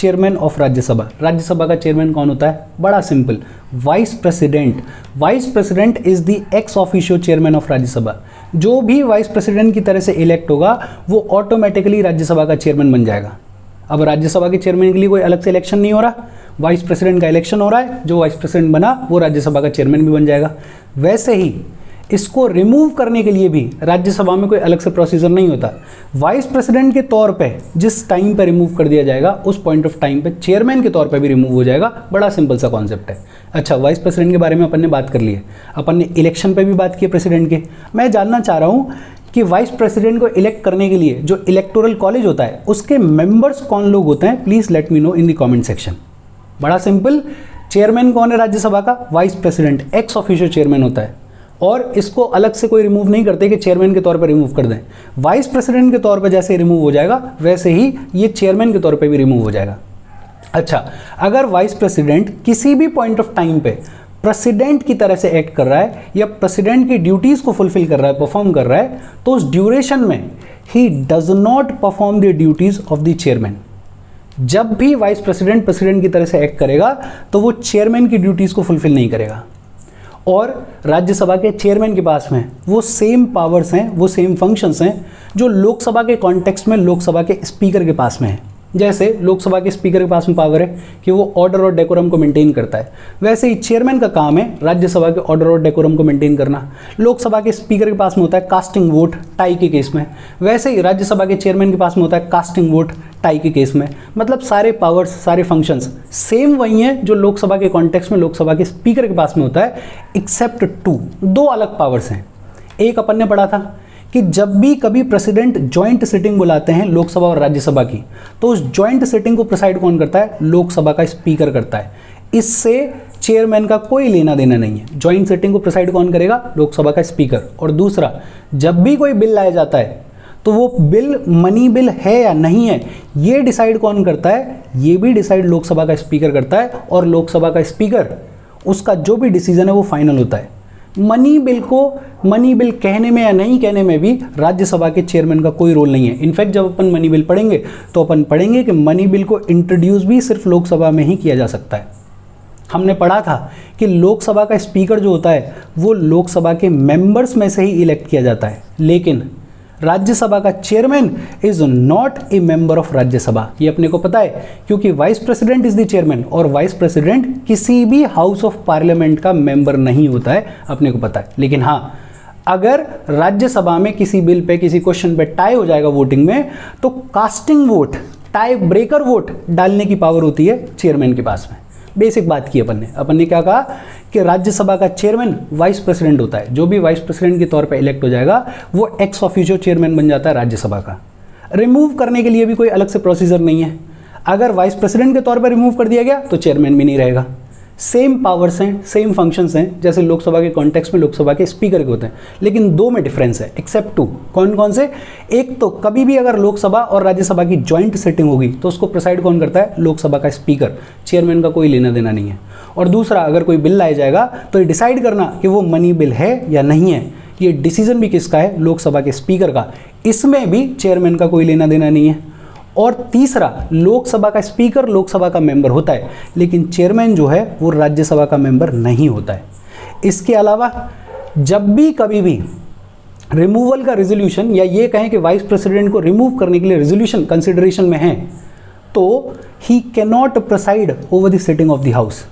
Chairman of Rajya Sabha. Rajya Sabha का chairman कौन होता है? बड़ा simple, vice president. Vice president is the ex officio chairman of Rajya Sabha. जो भी वाइस प्रेसिडेंट की तरह से इलेक्ट होगा वो ऑटोमेटिकली राज्यसभा का चेयरमैन बन जाएगा। अब राज्यसभा के चेयरमैन के लिए कोई अलग से इलेक्शन नहीं हो रहा, वाइस प्रेसिडेंट का इलेक्शन हो रहा है, जो वाइस प्रेसिडेंट बना वो राज्यसभा का चेयरमैन भी बन जाएगा। वैसे ही इसको रिमूव करने के लिए भी राज्यसभा में कोई अलग से प्रोसीजर नहीं होता। वाइस प्रेसिडेंट के तौर पे जिस टाइम पे रिमूव कर दिया जाएगा उस पॉइंट ऑफ टाइम पे चेयरमैन के तौर पे भी रिमूव हो जाएगा। बड़ा सिंपल सा कॉन्सेप्ट है। अच्छा, वाइस प्रेसिडेंट के बारे में अपन ने बात कर ली है, अपन ने इलेक्शन पे भी बात की है प्रेसिडेंट के। मैं जानना चाह रहा हूँ कि वाइस प्रेसिडेंट को इलेक्ट करने के लिए जो इलेक्टोरल कॉलेज होता है उसके मेंबर्स कौन लोग होते हैं? Please let me know in the comment section. बड़ा सिंपल, चेयरमैन कौन है राज्यसभा का? Vice president, ex officio chairman होता है, और इसको अलग से कोई रिमूव नहीं करते कि चेयरमैन के तौर पर रिमूव कर दें। वाइस प्रेसिडेंट के तौर पर जैसे रिमूव हो जाएगा वैसे ही ये चेयरमैन के तौर पर भी रिमूव हो जाएगा। अच्छा, अगर वाइस प्रेसिडेंट किसी भी पॉइंट ऑफ टाइम पे प्रेसिडेंट की तरह से एक्ट कर रहा है या प्रेसिडेंट की ड्यूटीज को फुलफिल कर रहा है, परफॉर्म कर रहा है, तो उस ड्यूरेशन में he does not perform the duties of the chairman. जब भी वाइस प्रेसिडेंट प्रेसिडेंट की तरह से एक्ट करेगा तो वो चेयरमैन की ड्यूटीज को फुलफिल नहीं करेगा। और राज्यसभा के चेयरमैन के पास में वो सेम पावर्स हैं, वो सेम फंक्शंस हैं जो लोकसभा के कॉन्टेक्स्ट में लोकसभा के स्पीकर के पास में है। जैसे लोकसभा के स्पीकर के पास में पावर है कि वो ऑर्डर और डेकोरम को मेंटेन करता है, वैसे ही चेयरमैन का काम है राज्यसभा के ऑर्डर और डेकोरम को मेंटेन करना। लोकसभा के स्पीकर के पास में होता है कास्टिंग वोट टाई के केस में, वैसे ही राज्यसभा के चेयरमैन के पास में होता है कास्टिंग वोट टाई के केस में। मतलब सारे पावर्स, सारे फंक्शंस सेम वही हैं जो लोकसभा के कॉन्टेक्स्ट में लोकसभा के स्पीकर के पास में होता है, एक्सेप्ट दो अलग पावर्स हैं। एक अपन ने पढ़ा था कि जब भी कभी प्रेसिडेंट जॉइंट सिटिंग बुलाते हैं लोकसभा और राज्यसभा की, तो उस जॉइंट सिटिंग को प्रिसाइड कौन करता है? लोकसभा का स्पीकर करता है। इससे चेयरमैन का कोई लेना देना नहीं है। जॉइंट सिटिंग को प्रिसाइड कौन करेगा? लोकसभा का स्पीकर। और दूसरा, जब भी कोई बिल लाया जाता है तो वो बिल मनी बिल है या नहीं है ये डिसाइड कौन करता है? ये भी डिसाइड लोकसभा का स्पीकर करता है, और लोकसभा का स्पीकर उसका जो भी डिसीजन है वो फाइनल होता है। मनी बिल को मनी बिल कहने में या नहीं कहने में भी राज्यसभा के चेयरमैन का कोई रोल नहीं है। इनफैक्ट जब अपन मनी बिल पढ़ेंगे तो अपन पढ़ेंगे कि मनी बिल को इंट्रोड्यूस भी सिर्फ लोकसभा में ही किया जा सकता है। हमने पढ़ा था कि लोकसभा का स्पीकर जो होता है वो लोकसभा के मेंबर्स में से ही इलेक्ट किया जाता है, लेकिन राज्यसभा का chairman is not a member of Rajya Sabha. ये अपने को पता है क्योंकि vice president is the chairman, और वाइस प्रेसिडेंट किसी भी हाउस ऑफ पार्लियामेंट का मेंबर नहीं होता है, अपने को पता है। लेकिन हाँ, अगर राज्यसभा में किसी बिल पे, किसी क्वेश्चन पे टाई हो जाएगा वोटिंग में, तो casting vote, tie breaker vote डालने की पावर होती है चेयरमैन के पास में। बेसिक बात की अपन ने क्या कहा कि राज्यसभा का चेयरमैन वाइस प्रेसिडेंट होता है। जो भी वाइस प्रेसिडेंट के तौर पर इलेक्ट हो जाएगा वो एक्स ऑफिशियो चेयरमैन बन जाता है राज्यसभा का। रिमूव करने के लिए भी कोई अलग से प्रोसीजर नहीं है। अगर वाइस प्रेसिडेंट के तौर पर रिमूव कर दिया गया तो चेयरमैन भी नहीं रहेगा। सेम पावर्स हैं, सेम फंक्शंस हैं जैसे लोकसभा के कॉन्टेक्स्ट में लोकसभा के स्पीकर के होते हैं, लेकिन दो में डिफरेंस है, एक्सेप्ट टू। कौन कौन से? एक तो कभी भी अगर लोकसभा और राज्यसभा की जॉइंट सिटिंग होगी तो उसको प्रिसाइड कौन करता है? लोकसभा का स्पीकर। चेयरमैन का कोई लेना देना नहीं है। और दूसरा, अगर कोई बिल लाया जाएगा तो ये डिसाइड करना कि वो मनी बिल है या नहीं है, ये डिसीजन भी किसका है? लोकसभा के स्पीकर का। इसमें भी चेयरमैन का कोई लेना देना नहीं है। और तीसरा, लोकसभा का स्पीकर लोकसभा का मेंबर होता है, लेकिन चेयरमैन जो है वो राज्यसभा का मेंबर नहीं होता है। इसके अलावा जब भी कभी भी रिमूवल का रेजोल्यूशन, या ये कहें कि वाइस प्रेसिडेंट को रिमूव करने के लिए रेजोल्यूशन कंसिडरेशन में है, तो ही cannot preside over the sitting of the house.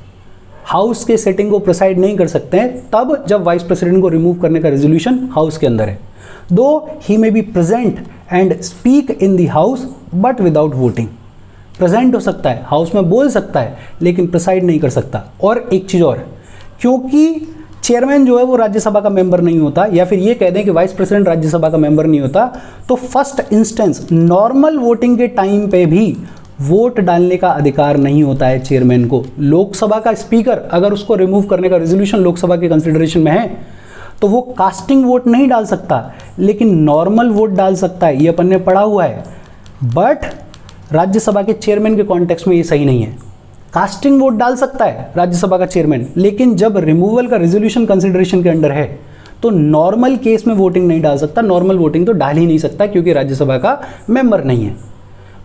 House के सेटिंग को प्रिसाइड नहीं कर सकते हैं तब जब वाइस प्रेसिडेंट को रिमूव करने का रेजोल्यूशन हाउस के अंदर है। Though he may be present and speak in the house but without voting. Present हो सकता है, हाउस में बोल सकता है, लेकिन प्रिसाइड नहीं कर सकता। और एक चीज़ और, क्योंकि चेयरमैन जो है वो राज्यसभा का मेंबर नहीं होता, या फिर ये कह दें कि वाइस प्रेसिडेंट राज्यसभा का मेंबर नहीं होता, तो फर्स्ट इंस्टेंस नॉर्मल वोटिंग के टाइम पे भी वोट डालने का अधिकार नहीं होता है चेयरमैन को। लोकसभा का स्पीकर अगर उसको रिमूव करने का रेजोल्यूशन लोकसभा के कंसिडरेशन में है तो वो कास्टिंग वोट नहीं डाल सकता, लेकिन नॉर्मल वोट डाल सकता है, ये अपन ने पढ़ा हुआ है। बट राज्यसभा के चेयरमैन के कॉन्टेक्स्ट में ये सही नहीं है। कास्टिंग वोट डाल सकता है राज्यसभा का चेयरमैन, लेकिन जब रिमूवल का रेजोल्यूशन कंसिडरेशन के अंडर है तो नॉर्मल केस में वोटिंग नहीं डाल सकता। नॉर्मल वोटिंग तो डाल ही नहीं सकता क्योंकि राज्यसभा का मेंबर नहीं है।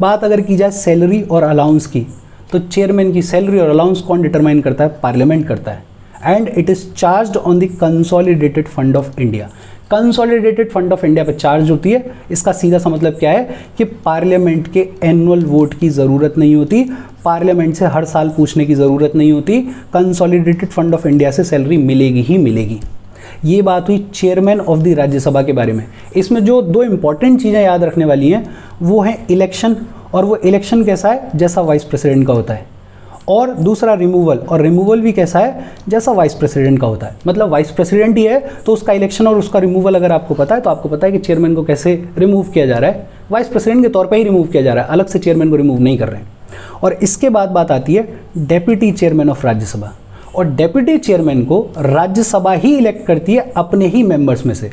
बात अगर की जाए सैलरी और अलाउंस की, तो चेयरमैन की सैलरी और अलाउंस कौन डिटरमाइन करता है? पार्लियामेंट करता है। And it is charged on the consolidated fund of India. Consolidated fund of India पे चार्ज होती है। इसका सीधा सा मतलब क्या है कि पार्लियामेंट के एनुअल वोट की ज़रूरत नहीं होती, पार्लियामेंट से हर साल पूछने की ज़रूरत नहीं होती, कंसोलिडेटेड फंड ऑफ इंडिया से सैलरी मिलेगी ही मिलेगी। ये बात हुई चेयरमैन ऑफ द राज्यसभा के बारे में। इसमें जो दो इंपॉर्टेंट चीज़ें याद रखने वाली हैं वो है इलेक्शन, और वो इलेक्शन कैसा है? जैसा वाइस प्रेसिडेंट का होता है। और दूसरा रिमूवल, और रिमूवल भी कैसा है? जैसा वाइस प्रेसिडेंट का होता है। मतलब वाइस प्रेसिडेंट ही है तो उसका इलेक्शन और उसका रिमूवल अगर आपको पता है तो आपको पता है कि चेयरमैन को कैसे रिमूव किया जा रहा है। वाइस प्रेसिडेंट के तौर पे ही रिमूव किया जा रहा है, अलग से चेयरमैन को रिमूव नहीं कर रहे हैं। और इसके बाद बात आती है डेप्यूटी चेयरमैन ऑफ राज्यसभा। और डेप्यूटी चेयरमैन को राज्यसभा ही इलेक्ट करती है अपने ही मेंबर्स में से।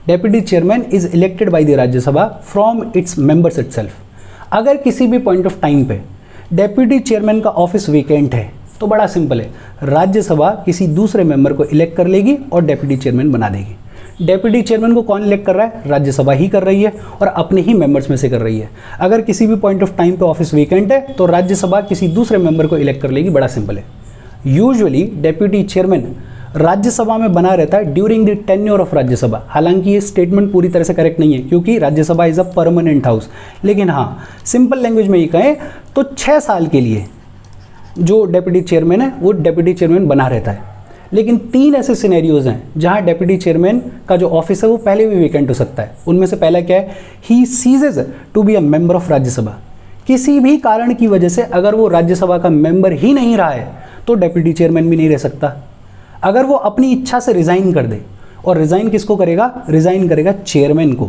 Deputy chairman is elected by the Rajya Sabha from its members itself. अगर किसी भी पॉइंट ऑफ टाइम पे डेप्यूटी चेयरमैन का ऑफिस वेकेंट है तो बड़ा सिंपल है, राज्यसभा किसी दूसरे मेंबर को इलेक्ट कर लेगी और डेप्यूटी चेयरमैन बना देगी। डेप्यूटी चेयरमैन को कौन इलेक्ट कर रहा है? राज्यसभा ही कर रही है और अपने ही मेंबर्स में से कर रही है। अगर किसी भी पॉइंट ऑफ टाइम पे ऑफिस वेकेंट है तो राज्यसभा किसी दूसरे मेंबर को इलेक्ट कर लेगी। बड़ा सिंपल है। यूजुअली डेप्यूटी चेयरमैन राज्यसभा में बना रहता है during the tenure of Rajya Sabha. हालांकि ये स्टेटमेंट पूरी तरह से करेक्ट नहीं है क्योंकि Rajya Sabha is a permanent house, लेकिन हाँ सिंपल लैंग्वेज में ये कहें तो 6 साल के लिए जो डेप्यूटी चेयरमैन है वो डेप्यूटी चेयरमैन बना रहता है। लेकिन 3 ऐसे सिनेरियोज हैं जहां डेप्यूटी चेयरमैन का जो ऑफिस है वो पहले भी वेकेंट हो सकता है। उनमें से पहला क्या है? He ceases to be a member of Rajya Sabha. किसी भी कारण की वजह से अगर वो राज्यसभा का मेंबर ही नहीं रहा है तो डेप्यूटी चेयरमैन भी नहीं रह सकता। अगर वो अपनी इच्छा से रिजाइन कर दे, और रिजाइन किसको करेगा? रिजाइन करेगा चेयरमैन को।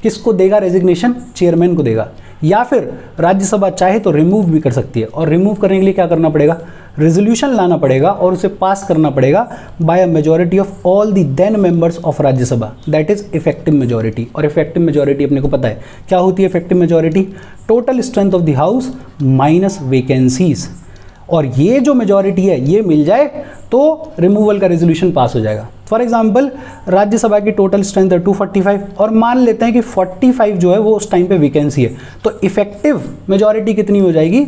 किसको देगा रेजिग्नेशन? चेयरमैन को देगा। या फिर राज्यसभा चाहे तो रिमूव भी कर सकती है, और रिमूव करने के लिए क्या करना पड़ेगा? रेजोल्यूशन लाना पड़ेगा और उसे पास करना पड़ेगा by a majority of all the then members of Rajya Sabha, that is effective majority. और इफेक्टिव मेजॉरिटी अपने को पता है क्या होती है। Effective majority total strength of the house minus vacancies, और ये जो मेजॉरिटी है ये मिल जाए तो रिमूवल का रेजोल्यूशन पास हो जाएगा। फॉर एग्जांपल राज्यसभा की टोटल स्ट्रेंथ है 245 और मान लेते हैं कि 45 जो है वो उस टाइम पे वैकेंसी है, तो इफेक्टिव मेजॉरिटी कितनी हो जाएगी?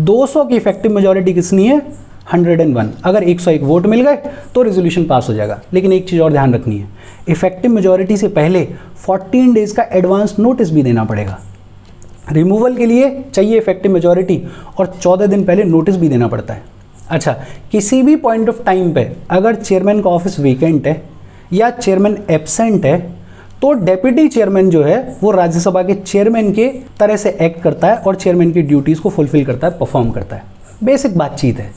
200 की इफेक्टिव मेजॉरिटी कितनी है? 101। अगर 101 वोट मिल गए तो रेजोल्यूशन पास हो जाएगा। लेकिन एक चीज़ और ध्यान रखनी है, इफेक्टिव मेजॉरिटी से पहले 14 डेज का एडवांस नोटिस भी देना पड़ेगा। रिमूवल के लिए चाहिए इफेक्टिव मेजॉरिटी और 14 दिन पहले नोटिस भी देना पड़ता है। अच्छा, किसी भी पॉइंट ऑफ टाइम पे अगर चेयरमैन का ऑफिस वेकेंट है या चेयरमैन एब्सेंट है तो डेप्यूटी चेयरमैन जो है वो राज्यसभा के चेयरमैन के तरह से एक्ट करता है और चेयरमैन की ड्यूटीज़ को फुलफिल करता है, परफॉर्म करता है। बेसिक बातचीत है।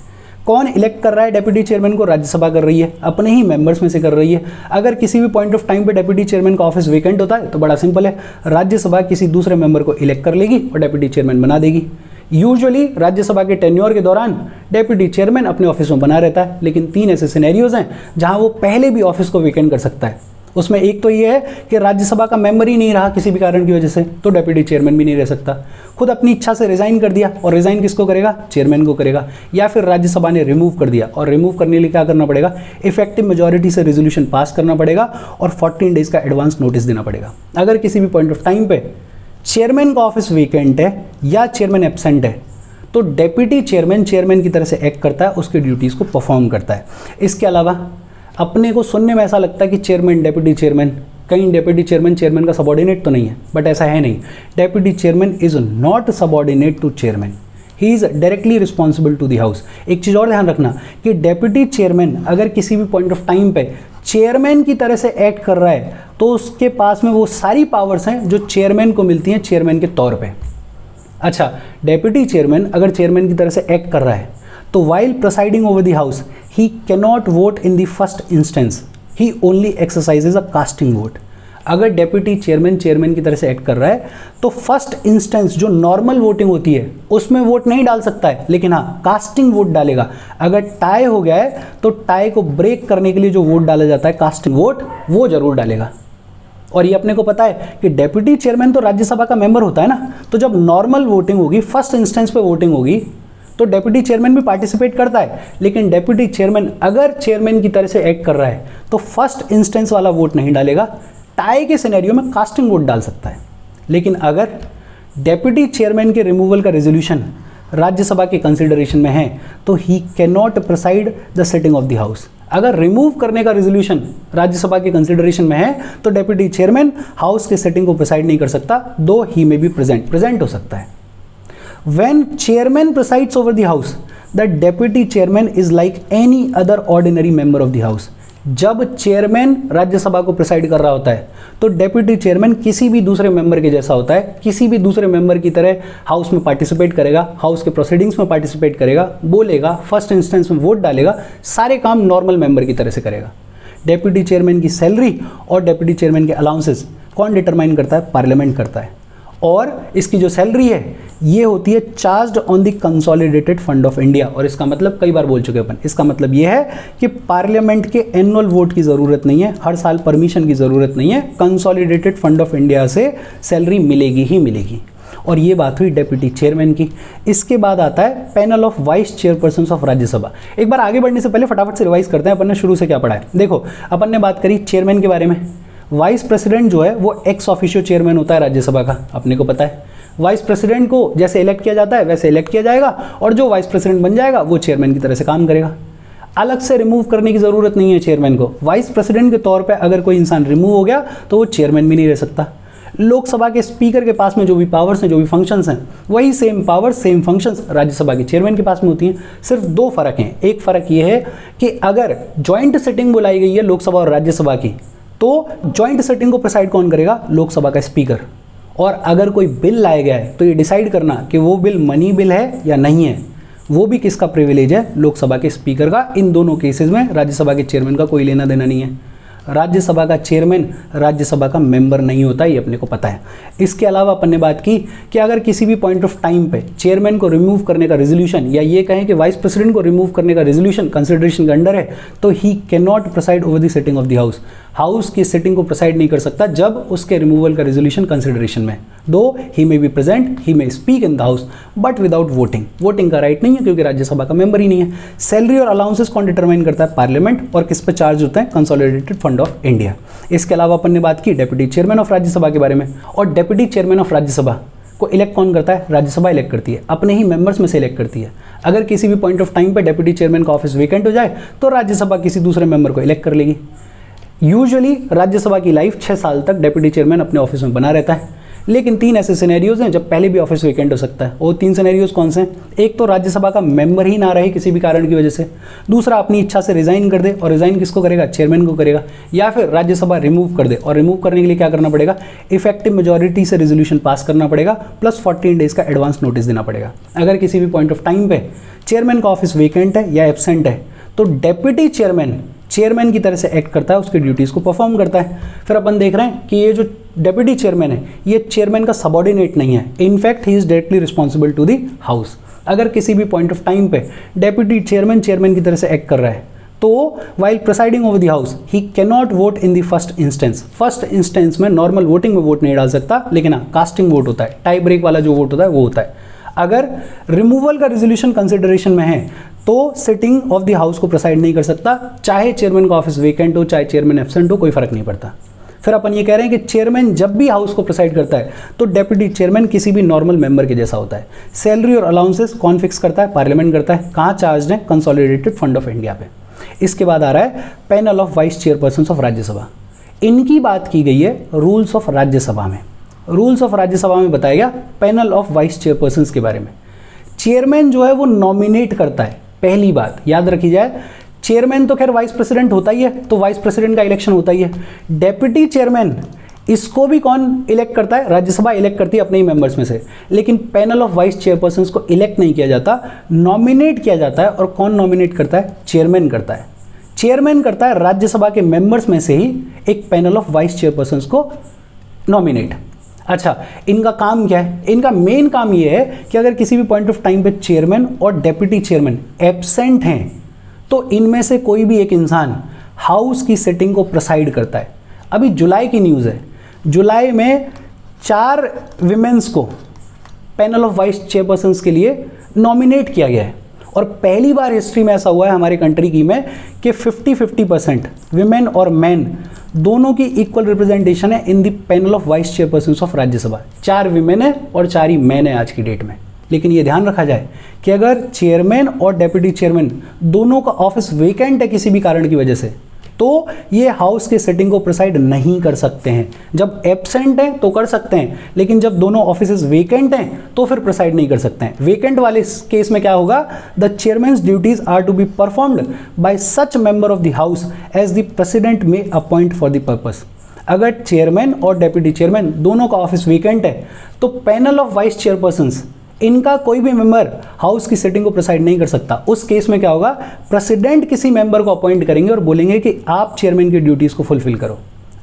कौन इलेक्ट कर रहा है डेप्यूटी चेयरमैन को? राज्यसभा कर रही है, अपने ही मेंबर्स में से कर रही है। अगर किसी भी पॉइंट ऑफ टाइम पे डेप्यूटी चेयरमैन का ऑफिस वेकेंट होता है तो बड़ा सिंपल है, राज्यसभा किसी दूसरे मेंबर को इलेक्ट कर लेगी और डेप्यूटी चेयरमैन बना देगी। यूजुअली राज्यसभा के टेन्योर के दौरान डेप्यूटी चेयरमैन अपने ऑफिस में बना रहता है, लेकिन 3 ऐसे सिनेरियोज हैं जहां वो पहले भी ऑफिस को वेकेंट कर सकता है। उसमें एक तो ये है कि राज्यसभा का मेंबर ही नहीं रहा किसी भी कारण की वजह से, तो डेप्यूटी चेयरमैन भी नहीं रह सकता। खुद अपनी इच्छा से रिजाइन कर दिया, और रिजाइन किसको करेगा? चेयरमैन को करेगा। या फिर राज्यसभा ने रिमूव कर दिया, और रिमूव करने के लिए क्या करना पड़ेगा? इफेक्टिव मेजॉरिटी से रेजोल्यूशन पास करना पड़ेगा और 14 डेज का एडवांस नोटिस देना पड़ेगा। अगर किसी भी पॉइंट ऑफ टाइम पे चेयरमैन का ऑफिस वेकेंट है या चेयरमैन एब्सेंट है तो डेप्यूटी चेयरमैन चेयरमैन की तरह से एक्ट करता है, उसकी ड्यूटीज़ को परफॉर्म करता है। इसके अलावा अपने को सुनने में ऐसा लगता है कि चेयरमैन डेप्यूटी चेयरमैन, कहीं डेप्यूटी चेयरमैन चेयरमैन का सबॉर्डिनेट तो नहीं है, बट ऐसा है नहीं। Deputy chairman is not subordinate to chairman, he is directly responsible to the house. एक चीज़ और ध्यान रखना कि डेप्यूटी चेयरमैन अगर किसी भी पॉइंट ऑफ टाइम पे चेयरमैन की तरह से एक्ट कर रहा है तो उसके पास में वो सारी पावर्स हैं जो चेयरमैन को मिलती हैं चेयरमैन के तौर पे। अच्छा, डेप्यूटी चेयरमैन अगर चेयरमैन की तरह से एक्ट कर रहा है तो while presiding over the house he cannot vote in the first instance, he only exercises a casting vote. अगर डेप्यूटी चेयरमैन चेयरमैन की तरह से एक्ट कर रहा है तो फर्स्ट इंस्टेंस जो नॉर्मल वोटिंग होती है उसमें वोट नहीं डाल सकता है, लेकिन हाँ कास्टिंग वोट डालेगा। अगर टाई हो गया है तो टाई को ब्रेक करने के लिए जो वोट डाला जाता है कास्टिंग वोट, वो जरूर डालेगा। और ये अपने को पता है कि डेप्यूटी चेयरमैन तो राज्यसभा का मेंबर होता है ना, तो जब नॉर्मल वोटिंग होगी, फर्स्ट इंस्टेंस पे वोटिंग होगी तो डेप्यूटी चेयरमैन भी पार्टिसिपेट करता है। लेकिन डेप्यूटी चेयरमैन अगर चेयरमैन की तरह से एक्ट कर रहा है तो फर्स्ट इंस्टेंस वाला वोट नहीं डालेगा, टाई के सिनेरियो में कास्टिंग वोट डाल सकता है। लेकिन अगर डेप्यूटी चेयरमैन के रिमूवल का रेजोल्यूशन राज्यसभा के कंसिडरेशन में है तो ही can not preside the sitting of the house. अगर रिमूव करने का रेजोल्यूशन राज्यसभा के कंसिडरेशन में है तो डेप्यूटी चेयरमैन हाउस के सिटिंग को प्रिसाइड नहीं कर सकता, दो ही मे बी प्रेजेंट हो सकता है। When chairman presides over the house the deputy chairman is like any other ordinary member of the house. जब चेयरमैन राज्यसभा को प्रिसाइड कर रहा होता है तो डेप्यूटी चेयरमैन किसी भी दूसरे मेंबर के जैसा होता है, किसी भी दूसरे मेंबर की तरह हाउस में पार्टिसिपेट करेगा, हाउस के प्रोसीडिंग्स में पार्टिसिपेट करेगा, बोलेगा, फर्स्ट इंस्टेंस में वोट डालेगा, सारे काम नॉर्मल मेंबर की तरह से करेगा। डेप्यूटी चेयरमैन की सैलरी और डेप्यूटी चेयरमैन के अलाउंसेस कौन डिटरमाइन करता है? पार्लियामेंट करता है। और इसकी जो सैलरी है ये होती है charged on the consolidated fund of India. और इसका मतलब कई बार बोल चुके अपन, इसका मतलब ये है कि पार्लियामेंट के एनुअल वोट की ज़रूरत नहीं है, हर साल परमिशन की ज़रूरत नहीं है, कंसोलिडेटेड फंड ऑफ इंडिया से सैलरी मिलेगी ही मिलेगी। और ये बात हुई डेप्यूटी चेयरमैन की। इसके बाद आता है panel of vice chairperson of Rajya Sabha. एक बार आगे बढ़ने से पहले फटाफट से रिवाइज करते हैं अपन ने शुरू से क्या पढ़ा है। देखो, अपन ने बात करी चेयरमैन के बारे में। वाइस प्रेसिडेंट जो है वो एक्स ऑफिशियो चेयरमैन होता है राज्यसभा का, अपने को पता है। वाइस प्रेसिडेंट को जैसे इलेक्ट किया जाता है वैसे इलेक्ट किया जाएगा और जो वाइस प्रेसिडेंट बन जाएगा वो चेयरमैन की तरह से काम करेगा। अलग से रिमूव करने की ज़रूरत नहीं है चेयरमैन को। वाइस प्रेसिडेंट के तौर पे अगर कोई इंसान रिमूव हो गया तो वो चेयरमैन भी नहीं रह सकता। लोकसभा के स्पीकर के पास में जो भी पावर्स हैं, जो भी फंक्शंस हैं, वही same powers same functions Rajya Sabha के चेयरमैन के पास में होती हैं। सिर्फ दो फ़र्क हैं। एक फ़र्क ये है कि अगर ज्वाइंट सिटिंग बुलाई गई है लोकसभा और राज्यसभा की तो ज्वाइंट सिटिंग को प्रिसाइड कौन करेगा? लोकसभा का स्पीकर। और अगर कोई बिल लाया गया है तो ये डिसाइड करना कि वो बिल मनी बिल है या नहीं है, वो भी किसका प्रिविलेज है? लोकसभा के स्पीकर का। इन दोनों केसेस में राज्यसभा के चेयरमैन का कोई लेना देना नहीं है। राज्यसभा का चेयरमैन राज्यसभा का मेंबर नहीं होता, ये अपने को पता है। इसके अलावा अपन ने बात की कि अगर किसी भी पॉइंट ऑफ टाइम पे चेयरमैन को रिमूव करने का रेजोल्यूशन या ये कहें कि वाइस प्रेसिडेंट को रिमूव करने का रेजोल्यूशन कंसिडरेशन के अंडर है तो ही can not preside over the sitting of the house. House की सिटिंग को प्रिसाइड नहीं कर सकता जब उसके रिमूवल का रेजोल्यूशन कंसिडरेशन में। Though he may be present, he may speak in the house but without voting. Voting का राइट नहीं है क्योंकि राज्यसभा का मेंबर ही नहीं है। सैलरी और अलाउंसेस कौन डिटरमाइन करता है? पार्लियामेंट। और किस पे चार्ज होता है? Consolidated fund of India. इसके अलावा अपन ने बात की डेप्यूटी चेयरमैन ऑफ राज्यसभा के बारे में। और डेप्यूटी चेयरमैन ऑफ राज्यसभा को इलेक्ट कौन करता है? राज्यसभा इलेक्ट करती है, अपने ही मेंबर्स में से इलेक्ट करती है। अगर किसी भी पॉइंट ऑफ टाइम पे डेप्यूटी चेयरमैन का ऑफिस वेकेंट हो जाए तो राज्यसभा किसी दूसरे मेंबर को इलेक्ट कर लेगी। यूजुअली राज्यसभा की लाइफ 6 साल तक डेप्यूटी चेयरमैन अपने ऑफिस में बना रहता है, लेकिन 3 ऐसे सिनेरियोज हैं जब पहले भी ऑफिस वेकेंट हो सकता है। वो 3 सिनेरियोज कौन से हैं? एक तो राज्यसभा का मेंबर ही ना रहे किसी भी कारण की वजह से, दूसरा अपनी इच्छा से रिजाइन कर दे, और रिजाइन किसको करेगा? चेयरमैन को करेगा। या फिर राज्यसभा रिमूव कर दे, और रिमूव करने के लिए क्या करना पड़ेगा? इफेक्टिव मेजॉरिटी से रेजोल्यूशन पास करना पड़ेगा प्लस 14 डेज का एडवांस नोटिस देना पड़ेगा। अगर किसी भी पॉइंट ऑफ टाइम पे चेयरमैन का ऑफिस वेकेंट है या एब्सेंट है तो डेप्यूटी चेयरमैन की तरह से एक्ट करता है, उसकी ड्यूटीज़ को परफॉर्म करता है। फिर अपन देख रहे हैं कि ये जो डेप्यूटी चेयरमैन है ये चेयरमैन का सबऑर्डिनेट नहीं है, in fact he is directly responsible to the house. अगर किसी भी पॉइंट ऑफ टाइम पे डेप्यूटी चेयरमैन की तरह से एक्ट कर रहा है तो while presiding over the house he can not vote in the first instance. First instance में नॉर्मल वोटिंग में वोट नहीं डाल सकता, लेकिन हाँ कास्टिंग वोट होता है, टाई ब्रेक वाला जो वोट होता है वो होता है। अगर रिमूवल का रेजोल्यूशन कंसिडरेशन में है तो सिटिंग ऑफ द हाउस को प्रिसाइड नहीं कर सकता, चाहे चेयरमैन का ऑफिस वेकेंट हो चाहे चेयरमैन एब्सेंट हो, कोई फर्क नहीं पड़ता। फिर अपन ये कह रहे हैं कि चेयरमैन जब भी हाउस को प्रिसाइड करता है तो डेप्यूटी चेयरमैन किसी भी नॉर्मल मेंबर के जैसा होता है। सैलरी और अलाउंसेस कौन फिक्स करता है? पार्लियामेंट करता है। कहाँ चार्ज है? कंसोलिडेटेड फंड ऑफ इंडिया पे। इसके बाद आ रहा है panel of vice chairperson of Rajya Sabha. इनकी बात की गई है रूल्स ऑफ राज्यसभा में। रूल्स ऑफ राज्यसभा में बताया गया पैनल ऑफ वाइस चेयरपर्सन के बारे में। चेयरमैन जो है वो नॉमिनेट करता है। पहली बात याद रखी जाए, चेयरमैन तो खैर वाइस प्रेसिडेंट होता ही है, तो वाइस प्रेसिडेंट का इलेक्शन होता ही है। डेप्यूटी चेयरमैन इसको भी कौन इलेक्ट करता है? राज्यसभा इलेक्ट करती है अपने ही मेंबर्स में से। लेकिन पैनल ऑफ वाइस चेयरपर्सन को इलेक्ट नहीं किया जाता, नॉमिनेट किया जाता है। और कौन नॉमिनेट करता है? चेयरमैन करता है। चेयरमैन करता है राज्यसभा के मेंबर्स में से ही एक पैनल ऑफ वाइस चेयरपर्सन को नॉमिनेट। अच्छा, इनका काम क्या है? इनका मेन काम ये है कि अगर किसी भी पॉइंट ऑफ टाइम पे चेयरमैन और डेप्यूटी चेयरमैन एब्सेंट हैं तो इनमें से कोई भी एक इंसान हाउस की सिटिंग को प्रिसाइड करता है। अभी जुलाई की न्यूज़ है, जुलाई में 4 विमेंस को पैनल ऑफ वाइस चेयरपर्सन के लिए नॉमिनेट किया गया है। और पहली बार हिस्ट्री में ऐसा हुआ है हमारी कंट्री की में कि 50-50% विमेन और मैन दोनों की इक्वल रिप्रेजेंटेशन है in the panel of vice chairperson of Rajya Sabha. 4 women है और 4 ही मैन है आज की डेट में। लेकिन ये ध्यान रखा जाए कि अगर चेयरमैन और डेप्यूटी चेयरमैन दोनों का ऑफिस वेकेंट है किसी भी कारण की वजह से, तो ये हाउस के सिटिंग को प्रिसाइड नहीं कर सकते हैं। जब एब्सेंट हैं तो कर सकते हैं, लेकिन जब दोनों ऑफिसेज वेकेंट हैं तो फिर प्रिसाइड नहीं कर सकते हैं। वेकेंट वाले केस में क्या होगा, the chairman's duties are to be performed by such member of the house as the president may appoint for the purpose. अगर चेयरमैन और डेप्यूटी चेयरमैन दोनों का ऑफिस वेकेंट है तो पैनल ऑफ वाइस चेयरपर्सन्स, इनका कोई भी मेंबर हाउस की सिटिंग को प्रिसाइड नहीं कर सकता। उस केस में क्या होगा, प्रेसिडेंट किसी मेंबर को अपॉइंट करेंगे और बोलेंगे कि आप चेयरमैन की ड्यूटीज को फुलफिल करो।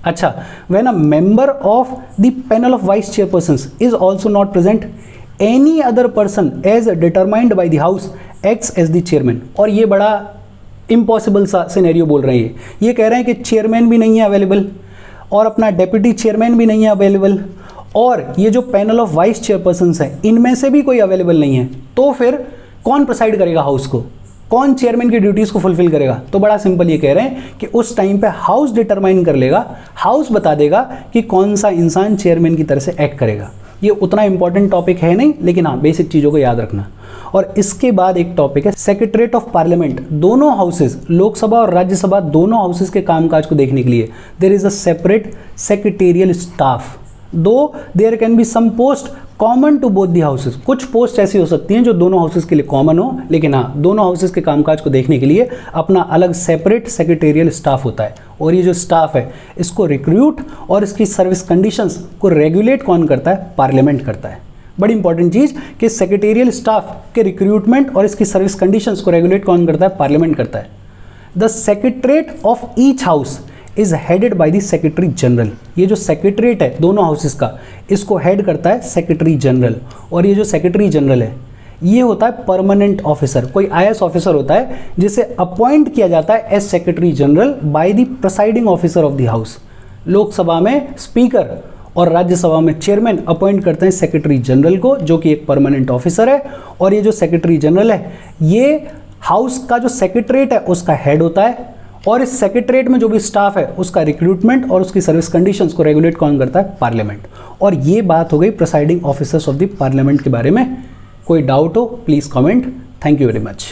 अच्छा, when a member of the panel of vice chairpersons is also not present, any other person as determined by the house acts as the chairman. और ये बड़ा इम्पॉसिबल सा सिनेरियो बोल रहे हैं। ये कह रहे हैं कि चेयरमैन भी नहीं है अवेलेबल और अपना डेप्यूटी चेयरमैन भी नहीं है अवेलेबल, और ये जो पैनल ऑफ वाइस चेयरपर्सन्स हैं इनमें से भी कोई अवेलेबल नहीं है, तो फिर कौन प्रिसाइड करेगा हाउस को, कौन चेयरमैन की ड्यूटीज़ को फुलफिल करेगा? तो बड़ा सिंपल ये कह रहे हैं कि उस टाइम पे हाउस डिटरमाइन कर लेगा, हाउस बता देगा कि कौन सा इंसान चेयरमैन की तरह से एक्ट करेगा। ये उतना इंपॉर्टेंट टॉपिक है नहीं, लेकिन हाँ बेसिक चीज़ों को याद रखना। और इसके बाद एक टॉपिक है सेक्रेटरीट ऑफ पार्लियामेंट। दोनों हाउसेज, लोकसभा और राज्यसभा, दोनों हाउसेज के कामकाज को देखने के लिए there is a separate secretarial staff, though there can be some post common to both the houses. कुछ पोस्ट ऐसी हो सकती हैं जो दोनों हाउसेज के लिए कॉमन हो, लेकिन हाँ दोनों हाउसेज के कामकाज को देखने के लिए अपना अलग सेपरेट सेक्रेटेरियल स्टाफ होता है। और ये जो स्टाफ है इसको रिक्रूट और इसकी सर्विस कंडीशंस को रेगुलेट कौन करता है? पार्लियामेंट करता है। बड़ी इंपॉर्टेंट चीज़ कि सेक्रेटेरियल स्टाफ के रिक्रूटमेंट और इसकी सर्विस कंडीशंस को रेगुलेट कौन करता है? पार्लियामेंट करता है। The secretariat of each house is headed by the secretary general. ये जो सेक्रेटरीट है दोनों हाउसेस का, इसको हेड करता है सेक्रेटरी जनरल। और ये जो सेक्रेटरी जनरल है ये होता है परमानेंट ऑफिसर, कोई आईएएस ऑफिसर होता है जिसे अपॉइंट किया जाता है as secretary general by the presiding officer of the house. Lok Sabha में स्पीकर और राज्यसभा में चेयरमैन अपॉइंट करते हैं सेक्रेटरी जनरल को, जो कि एक परमानेंट ऑफिसर है। और ये जो सेक्रेटरी जनरल है ये हाउस का जो सेक्रेटरीट है उसका हेड होता है, और इस सेक्रेटरीट में जो भी स्टाफ है उसका रिक्रूटमेंट और उसकी सर्विस कंडीशंस को रेगुलेट कौन करता है? पार्लियामेंट। और ये बात हो गई presiding officers of the parliament के बारे में। कोई डाउट हो please comment. Thank you very much.